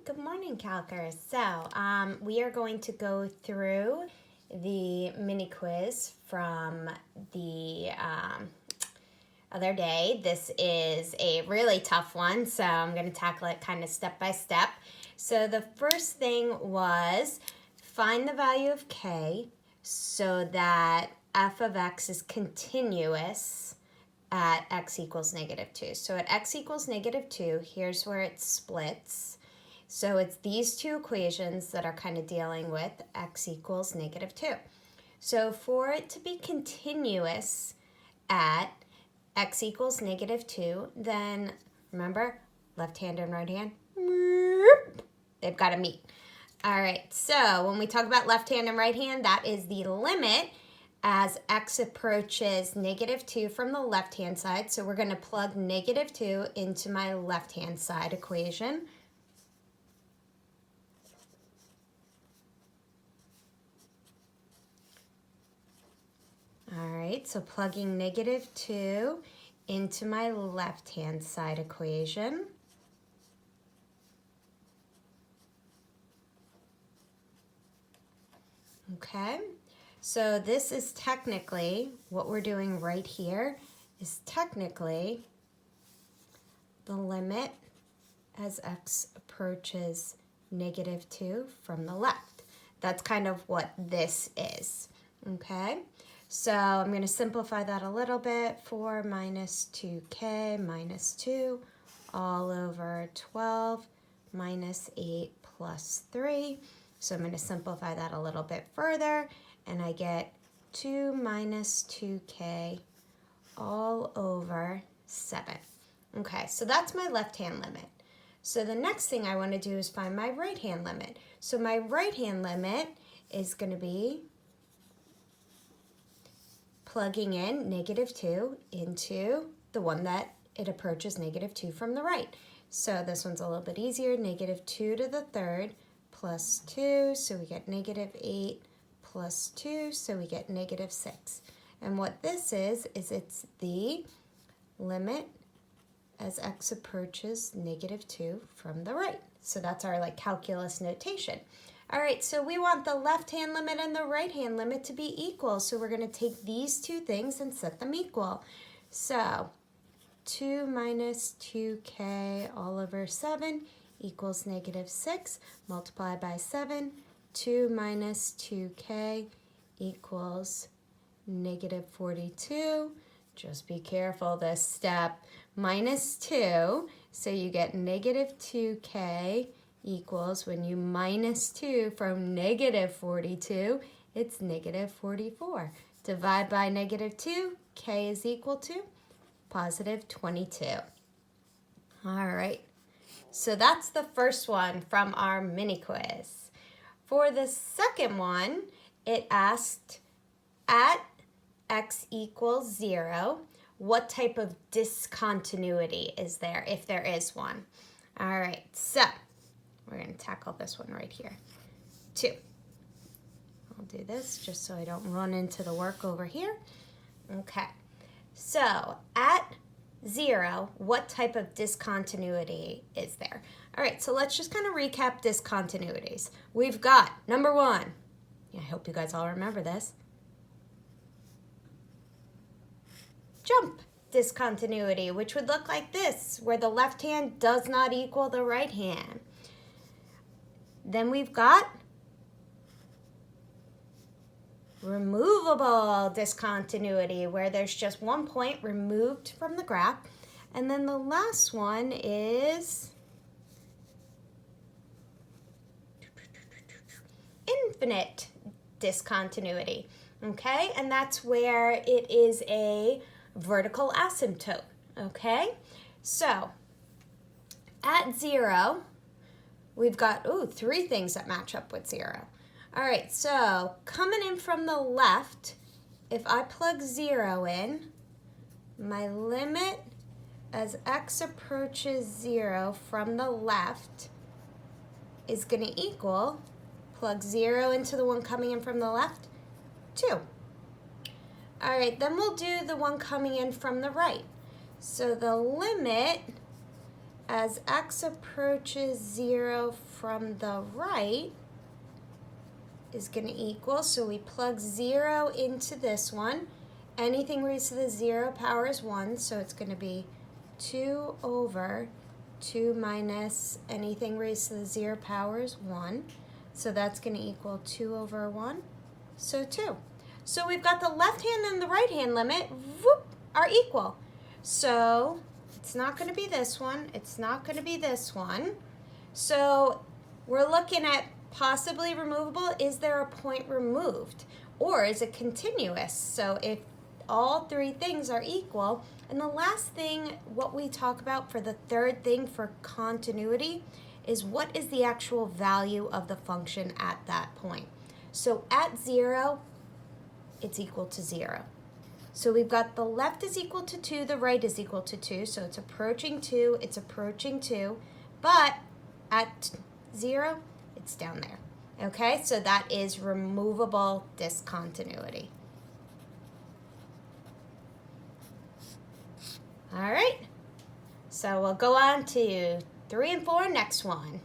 Good morning, Calcers. So we are going to go through the mini quiz from the other day. This is a really tough one, so I'm going to tackle it kind of step by step. So the first thing was find the value of k so that f of x is continuous at x equals -2. So at x equals -2, here's where it splits. So it's these two equations that are kind of dealing with x equals -2. So for it to be continuous at x equals -2, then remember, left hand and right hand, they've got to meet. All right, so when we talk about left hand and right hand, that is the limit as x approaches -2 from the left-hand side. So we're going to plug -2 into my left-hand side equation. All right, so plugging -2 into my left-hand side equation. Okay, so this is technically, what we're doing right here is technically the limit as x approaches -2 from the left. That's kind of what this is, okay? So I'm going to simplify that a little bit. 4 minus 2k minus 2 all over 12 minus 8 plus 3. So I'm going to simplify that a little bit further, and I get 2 minus 2k all over 7. Okay, so that's my left-hand limit. So the next thing I want to do is find my right-hand limit. So my right-hand limit is going to be plugging in -2 into the one that it approaches -2 from the right. So this one's a little bit easier. -2 to the third plus 2, so we get -8 plus 2, so we get -6. And what this is it's the limit as x approaches -2 from the right. So that's our calculus notation. All right, so we want the left-hand limit and the right-hand limit to be equal. So we're going to take these two things and set them equal. So 2 minus 2k all over 7 equals -6. Multiply by 7. 2 minus 2k equals -42. Just be careful this step. Minus 2, so you get -2k equals, when you minus 2 from -42, it's -44. Divide by -2, k is equal to +22. All right, so that's the first one from our mini quiz. For the second one, it asked at x equals 0, what type of discontinuity is there, if there is one? All right, so we're going to tackle this one right here. 2. I'll do this just so I don't run into the work over here. Okay, so at 0, what type of discontinuity is there? All right, so let's just kind of recap discontinuities. We've got number 1. I hope you guys all remember this. Jump discontinuity, which would look like this, where the left hand does not equal the right hand. Then we've got removable discontinuity, where there's just one point removed from the graph. And then the last one is infinite discontinuity, okay? And that's where it is a vertical asymptote, okay? So at 0, we've got, 3 things that match up with 0. All right, so coming in from the left, if I plug 0 in, my limit as x approaches 0 from the left is going to equal, plug 0 into the one coming in from the left, 2. All right, then we'll do the one coming in from the right. So the limit as x approaches 0 from the right, is going to equal, so we plug 0 into this one. Anything raised to the 0 power is 1, so it's going to be 2 over 2 minus anything raised to the 0 power is 1. So that's going to equal 2 over 1, so 2. So we've got the left hand and the right hand limit, whoop, are equal. So it's not going to be this one, it's not going to be this one. So we're looking at possibly removable. Is there a point removed? Or is it continuous? So if all three things are equal, and the last thing, what we talk about for the third thing for continuity, is what is the actual value of the function at that point. So at 0, it's equal to 0. So we've got the left is equal to 2, the right is equal to 2, so it's approaching 2, it's approaching 2, but at 0, it's down there. Okay, so that is removable discontinuity. All right, so we'll go on to 3 and 4, next one.